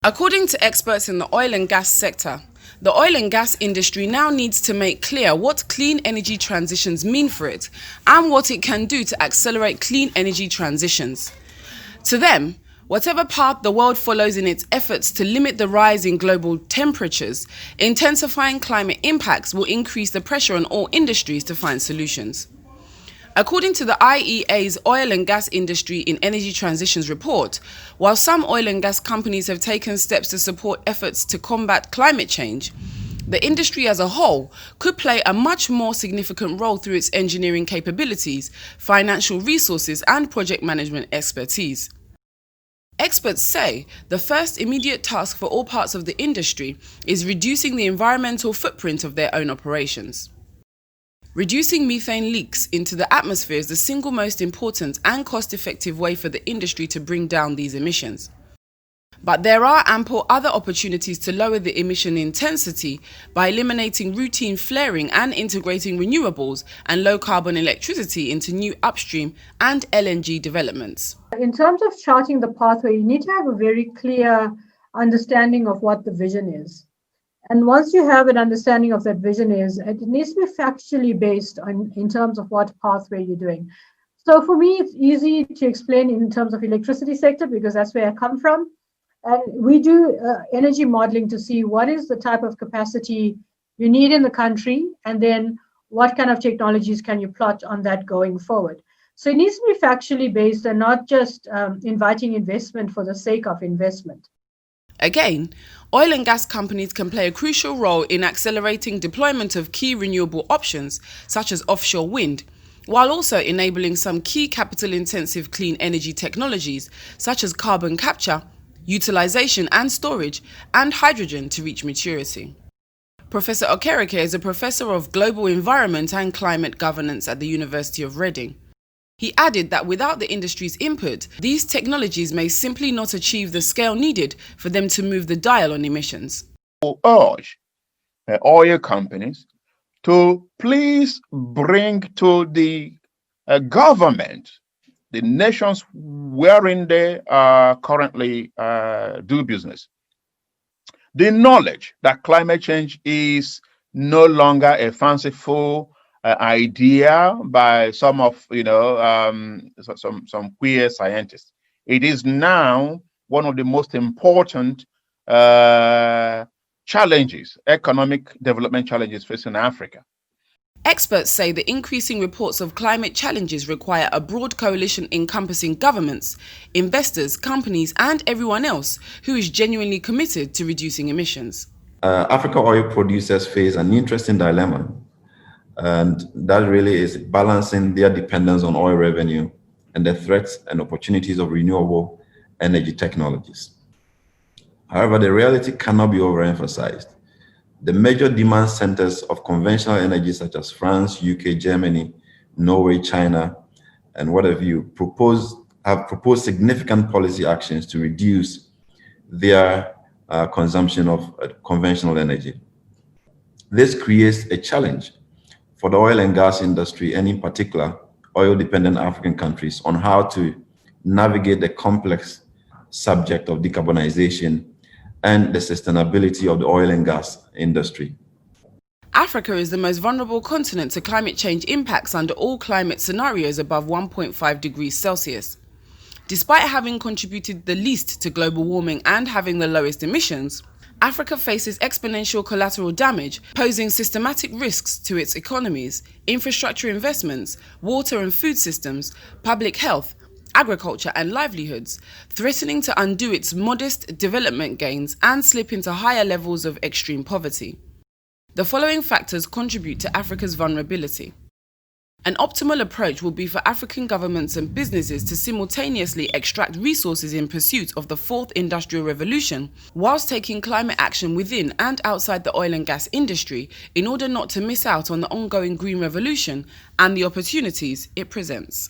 According to experts in the oil and gas sector, the oil and gas industry now needs to make clear what clean energy transitions mean for it and what it can do to accelerate clean energy transitions. To them, whatever path the world follows in its efforts to limit the rise in global temperatures, intensifying climate impacts will increase the pressure on all industries to find solutions. According to the IEA's Oil and Gas Industry in Energy Transitions report, while some oil and gas companies have taken steps to support efforts to combat climate change, the industry as a whole could play a much more significant role through its engineering capabilities, financial resources, and project management expertise. Experts say the first immediate task for all parts of the industry is reducing the environmental footprint of their own operations. Reducing methane leaks into the atmosphere is the single most important and cost-effective way for the industry to bring down these emissions. But there are ample other opportunities to lower the emission intensity by eliminating routine flaring and integrating renewables and low-carbon electricity into new upstream and LNG developments. In terms of charting the pathway, you need to have a very clear understanding of what the vision is. And once you have an understanding of that vision it needs to be factually based in terms of what pathway you're doing. So for me, it's easy to explain in terms of electricity sector because that's where I come from. And we do energy modeling to see what is the type of capacity you need in the country, and then what kind of technologies can you plot on that going forward. So it needs to be factually based and not just inviting investment for the sake of investment. Again, oil and gas companies can play a crucial role in accelerating deployment of key renewable options, such as offshore wind, while also enabling some key capital-intensive clean energy technologies, such as carbon capture, utilization and storage, and hydrogen to reach maturity. Professor Okereke is a professor of global environment and climate governance at the University of Reading. He added that without the industry's input, these technologies may simply not achieve the scale needed for them to move the dial on emissions. We urge oil companies to please bring to the government, the nations wherein they currently do business, the knowledge that climate change is no longer a fanciful idea by some of some queer scientists. It is now one of the most important challenges, economic development challenges facing Africa. Experts say the increasing reports of climate challenges require a broad coalition encompassing governments, investors, companies, and everyone else who is genuinely committed to reducing emissions. Africa oil producers face an interesting dilemma. And that really is balancing their dependence on oil revenue and the threats and opportunities of renewable energy technologies. However, the reality cannot be overemphasized. The major demand centers of conventional energy, such as France, UK, Germany, Norway, China, and what have you, have proposed significant policy actions to reduce their consumption of conventional energy. This creates a challenge for the oil and gas industry, and in particular, oil-dependent African countries, on how to navigate the complex subject of decarbonization and the sustainability of the oil and gas industry. Africa is the most vulnerable continent to climate change impacts under all climate scenarios above 1.5 degrees Celsius. Despite having contributed the least to global warming and having the lowest emissions, Africa faces exponential collateral damage, posing systematic risks to its economies, infrastructure investments, water and food systems, public health, agriculture and livelihoods, threatening to undo its modest development gains and slip into higher levels of extreme poverty. The following factors contribute to Africa's vulnerability. An optimal approach will be for African governments and businesses to simultaneously extract resources in pursuit of the fourth industrial revolution, whilst taking climate action within and outside the oil and gas industry in order not to miss out on the ongoing green revolution and the opportunities it presents.